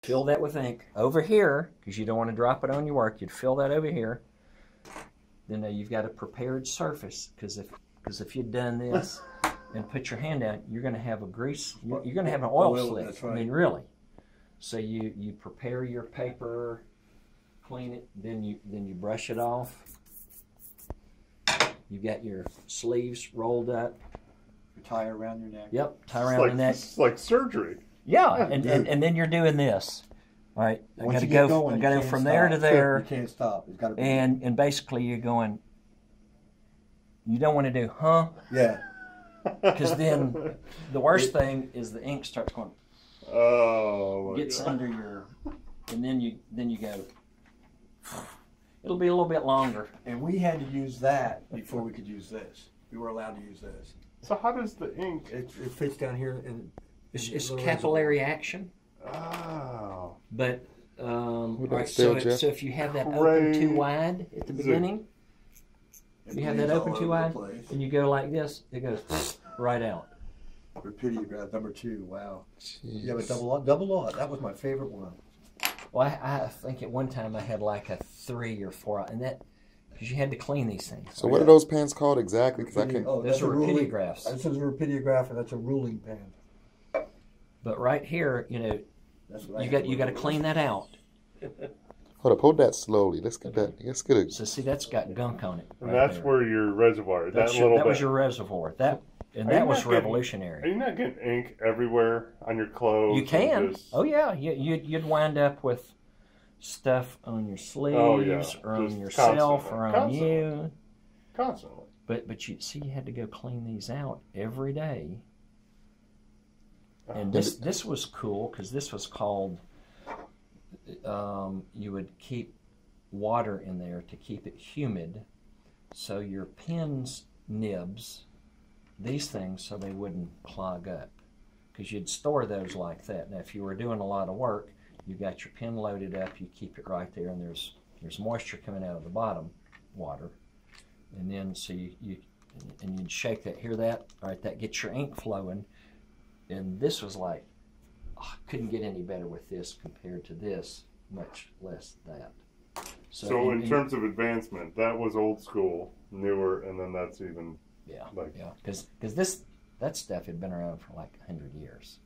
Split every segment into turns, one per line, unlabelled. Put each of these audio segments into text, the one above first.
fill that with ink over here, because you don't want to drop it on your work. You'd fill that over here. Then you've got a prepared surface, because if you'd done this and put your hand down, you're going to have a grease. You're going to have an oil slick.
That's right.
I mean, really. So you prepare your paper, clean it, then you brush it off. You've got your sleeves rolled up.
You tie around your neck.
Yep, tie around the neck.
It's like surgery.
Yeah, and then you're doing this. All right, I got to go from there to there.
You can't stop. It's got to be.
And basically you're going. You don't want to do, huh?
Yeah.
Because then the worst thing is the ink starts going.
Oh.
Gets under your, and then you go. It'll be a little bit longer.
And we had to use that before we could use this. We were allowed to use this.
So how does the ink?
It fits down here and
it's capillary action.
Oh.
But right, so if you have that open too wide at the beginning, you have that open too wide, and you go like this, it goes right out.
Rapidograph number 2. Wow. Jeez. You have a double lot. That was my favorite one.
Well, I think at one time I had like a 3 or 4, and that because you had to clean these things.
So what are those pens called exactly? Because I can.
Oh,
those are rapidographs.
This is a rapidograph, and that's a ruling pen.
But right here, you know, you got to clean that out.
Hold that slowly. Let's get that. Let's get it.
So see, that's got gunk on it.
And that's where your reservoir.
That was your reservoir. That was revolutionary.
Are you not getting ink everywhere on your clothes?
You can. Oh yeah, you'd wind up with stuff on your sleeves, or on yourself, or on you.
Constantly.
But you see, you had to go clean these out every day. And this was cool because this was called. You would keep water in there to keep it humid, so your pen's nibs, these things, so they wouldn't clog up, because you'd store those like that. Now, if you were doing a lot of work, you got your pen loaded up, you keep it right there, and there's moisture coming out of the bottom water, and then so you'd shake that. Hear that? All right, that gets your ink flowing, and this was like. Oh, couldn't get any better with this compared to this, much less that.
So in terms of advancement, that was old school, newer, and then that's even
because that stuff had been around for like 100 years.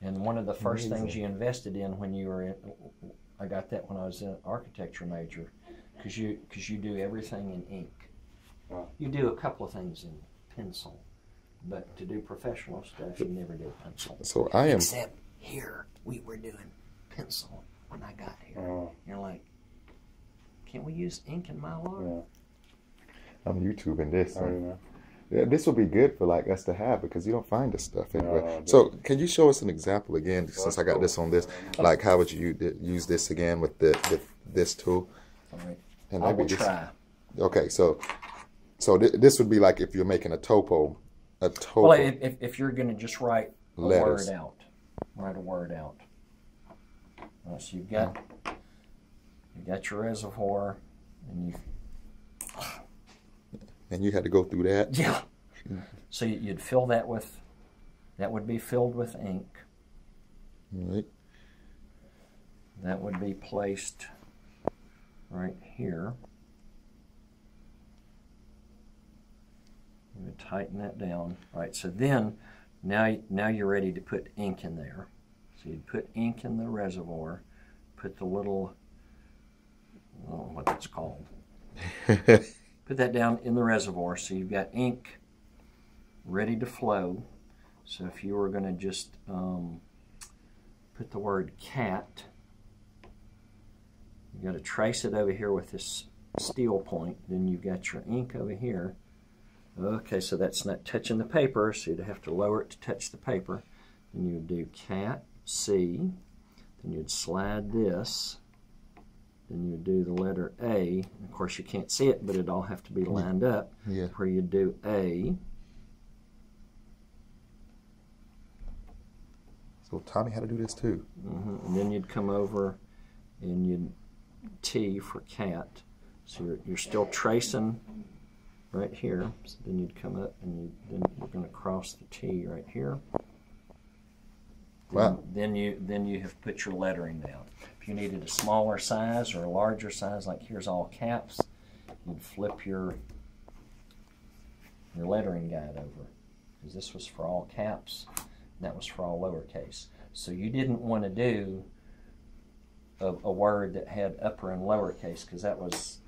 And one of the first things you invested in when you were in, I got that when I was an architecture major, because you do everything in ink.
Wow.
You do a couple of things in pencil. But to do professional stuff, you never did pencil.
So I am.
Except here, we were doing pencil when I got here. You're like, can't we use ink in Mylar?
Yeah. I'm YouTubing this. Yeah, this would be good for like us to have because you don't find this stuff anywhere. So can you show us an example again, since I got this on this? Like how would you use this again with this tool?
All right.
And
I will try.
Okay, so this would be like if you're making a topo.
Well, if you're going to just write a
letters.
word out, write a word out. So you've got your reservoir,
and you had to go through that.
Yeah. So you'd fill that with. That would be filled with ink.
Right.
That would be placed right here. You would tighten that down. Right, so then, now you're ready to put ink in there. So you'd put ink in the reservoir, put the little, I don't know what that's called. Put that down in the reservoir, so you've got ink ready to flow. So if you were going to just put the word cat, you've got to trace it over here with this steel point. Then you've got your ink over here. Okay, so that's not touching the paper, so you'd have to lower it to touch the paper. Then you would do cat, C, then you'd slide this, then you would do the letter A. And of course, you can't see it, but it'd all have to be lined up.
Yeah.
Where you'd do A.
So Tommy had to do this too.
And then you'd come over and you'd T for cat. So you're still tracing right here. So then you'd come up and then you're going to cross the T right here.
Wow.
Then you have put your lettering down. If you needed a smaller size or a larger size, like here's all caps, you'd flip your lettering guide over, because this was for all caps, and that was for all lowercase. So you didn't want to do a word that had upper and lowercase, because that was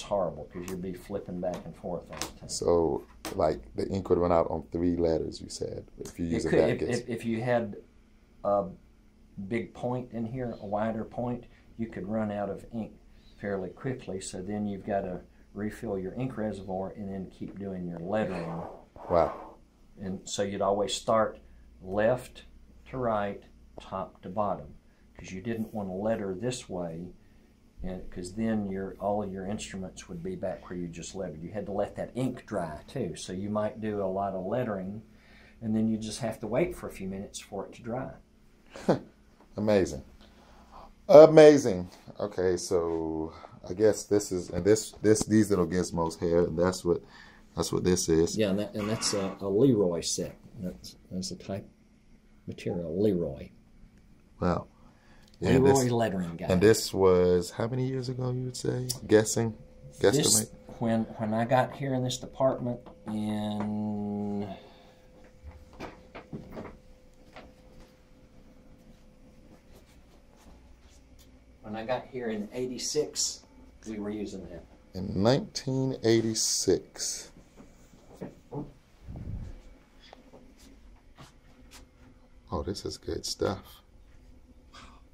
horrible, because you'd be flipping back and forth all the time.
So, like, the ink would run out on 3 letters, you said, if you use a backgaze.
If you had a big point in here, a wider point, you could run out of ink fairly quickly, so then you've got to refill your ink reservoir and then keep doing your lettering.
Wow.
And so you'd always start left to right, top to bottom, because you didn't want to letter this way, because then all of your instruments would be back where you just lettered. You had to let that ink dry too, so you might do a lot of lettering, and then you just have to wait for a few minutes for it to dry.
Amazing. Amazing. Okay, so I guess this is, and these little gizmos here, and that's what this is.
Yeah, and that's a Leroy set. That's the type material, Leroy.
Wow.
Yeah, Leroy lettering guide.
And this was how many years ago, you would say? Guesstimate?
This, when I got here in this department when I got here in '86, we were using that.
In 1986. Oh, this is good stuff.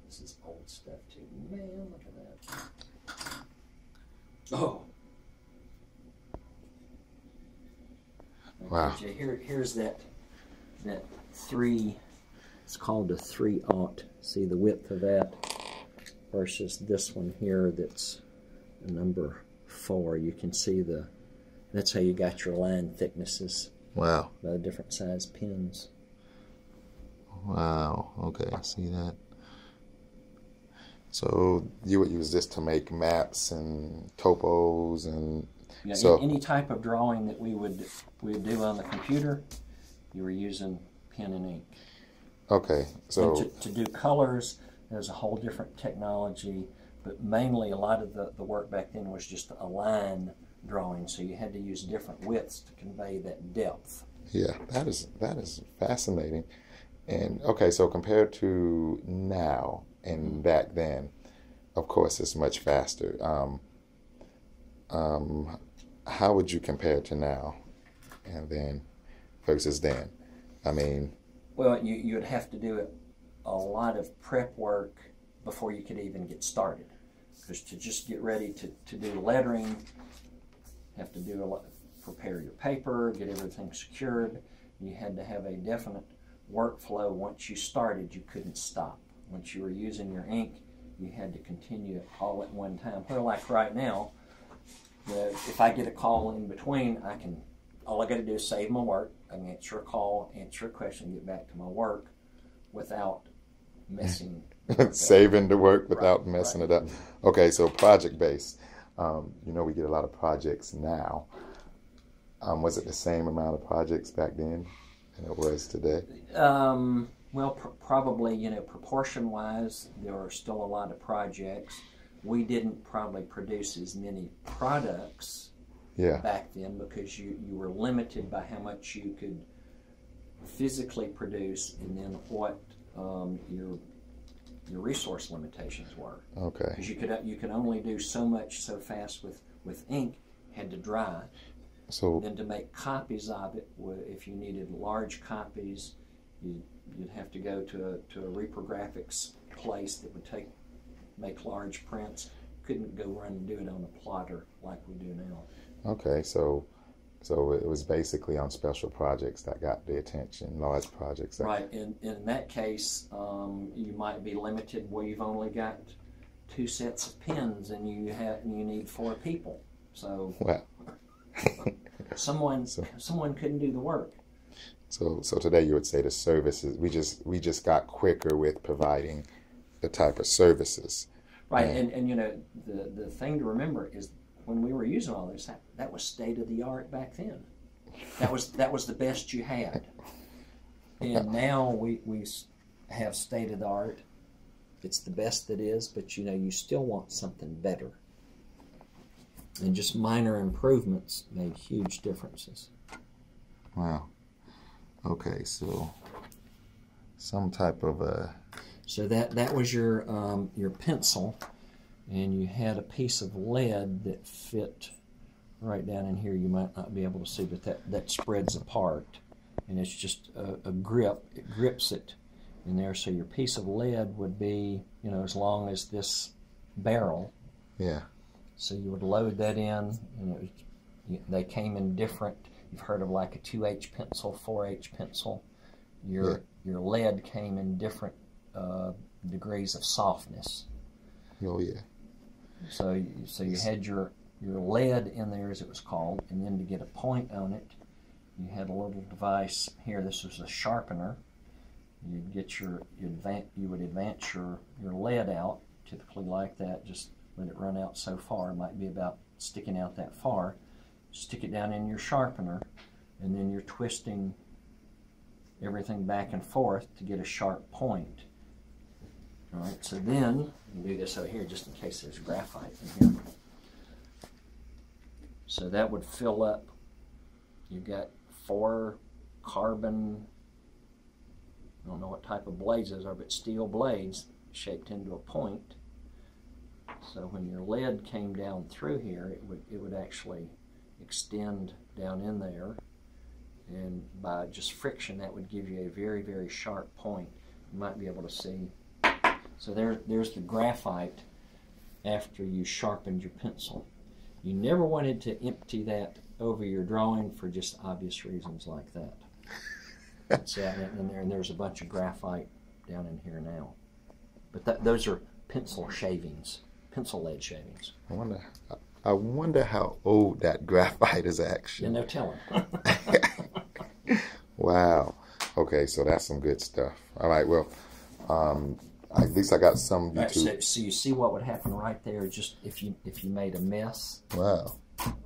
This is old stuff too. Man, look at that. Oh.
Wow.
Here's that 3, it's called a 3/0. See the width of that versus this one here that's a number 4. You can see that's how you got your line thicknesses.
Wow.
By the different size pins.
Wow. Okay, I see that. So you would use this to make maps and topos and
any type of drawing that we would do on the computer, you were using pen and ink.
Okay, so
to do colors, there's a whole different technology, but mainly a lot of the work back then was just a line drawing, so you had to use different widths to convey that depth.
Yeah, that is fascinating. And okay, so compared to now and back then, of course, it's much faster. How would you compare to now and then versus then? I mean,
well, you'd have to do a lot of prep work before you could even get started, because to just get ready to do lettering, have to do a lot, prepare your paper, get everything secured. You had to have a definite workflow. Once you started, you couldn't stop. Once you were using your ink, you had to continue it all at one time. Where like right now, if I get a call in between, all I got to do is save my work. I can answer a call, answer a question, get back to my work without messing.
Saving the work without messing it up. Okay, so project based. We get a lot of projects now. Was it the same amount of projects back then than it was today?
Well, probably, proportion-wise, there are still a lot of projects. We didn't probably produce as many products back then, because you were limited by how much you could physically produce, and then what your resource limitations were.
Okay.
Because you could only do so much so fast with ink, had to dry.
So
then to make copies of it, if you needed large copies, you'd have to go to a reprographics place that would make large prints. Couldn't go run and do it on a plotter like we do now.
Okay, so it was basically on special projects that got the attention, large projects.
Right. In that case, you might be limited where you've only got 2 sets of pens and you need 4 people. So
well.
someone couldn't do the work.
So today you would say the services, we just got quicker with providing the type of services.
Right, and the thing to remember is when we were using all this, that was state of the art back then. That was the best you had. And now we have state of the art. It's the best that is, but you know, you still want something better. And just minor improvements made huge differences.
Wow. Okay, so some type of a...
So that was your pencil, and you had a piece of lead that fit right down in here. You might not be able to see, but that spreads apart, and it's just a grip. It grips it in there. So your piece of lead would be, you know, as long as this barrel.
Yeah.
So you would load that in, and they came in different. You've heard of like a 2H pencil, 4H pencil. Your lead came in different degrees of softness.
Oh yeah.
So you had your lead in there, as it was called, and then to get a point on it, you had a little device here. This was a sharpener. You'd get you would advance your lead out, typically like that. Just let it run out so far. It might be about sticking out that far. Stick it down in your sharpener, and then you're twisting everything back and forth to get a sharp point. All right, so then you do this over here just in case there's graphite in here. So that would fill up. You've got 4 carbon, I don't know what type of blades those are, but steel blades shaped into a point. So when your lead came down through here, it would actually extend down in there, and by just friction that would give you a very, very sharp point. You might be able to see. So there's the graphite after you sharpened your pencil. You never wanted to empty that over your drawing for just obvious reasons like that. That's and there's a bunch of graphite down in here now. But those are pencil shavings, pencil lead shavings.
I wonder how old that graphite is actually.
Yeah, no telling.
Wow. Okay, so that's some good stuff. All right, well, at least I got some YouTube.
Right, so you see what would happen right there, just if you made a mess.
Wow.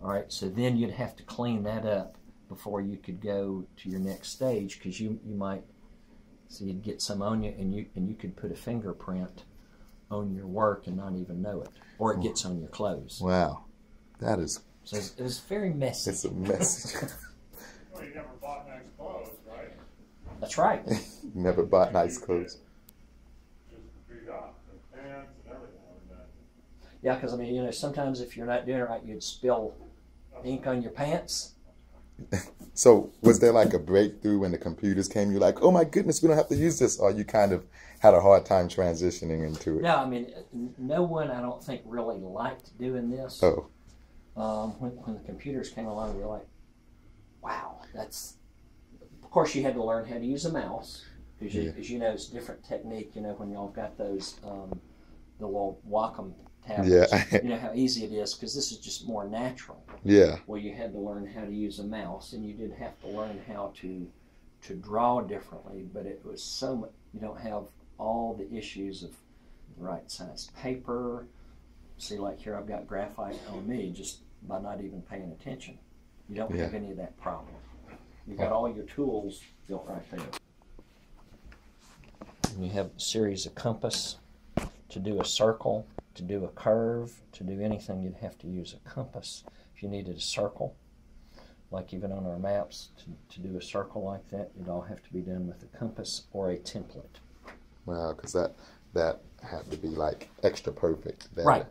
All right, so then you'd have to clean that up before you could go to your next stage, because you might, so you'd get some on you, and you could put a fingerprint on your work and not even know it, or it gets on your clothes.
Wow, that is.
So it was very messy.
It's a messy.
Well, you never bought nice clothes, right?
That's right.
Never bought nice clothes.
Just beat up the pants and everything like that.
Yeah, because I mean, you know, sometimes if you're not doing it right, you'd spill ink on your pants.
So was there like a breakthrough when the computers came? You're like, oh my goodness, we don't have to use this, or you kind of had a hard time transitioning into it?
No, I mean, no one, I don't think, really liked doing this.
Oh.
When the computers came along, we were like, wow, that's... Of course, you had to learn how to use a mouse, because as you know, it's a different technique, you know, when y'all got those, the little Wacom tablets.
Yeah.
You know how easy it is, because this is just more natural.
Yeah.
Well, you had to learn how to use a mouse, and you did have to learn how to draw differently, but it was so much, you don't have all the issues of the right size paper. See, like here, I've got graphite on me just by not even paying attention. You don't have any of that problem. You've got all your tools built right there. And you have a series of compass. To do a circle, to do a curve, to do anything, you'd have to use a compass. If you needed a circle, like even on our maps, to do a circle like that, it'd all have to be done with a compass or a template.
Wow, because that had to be like extra perfect.
Right.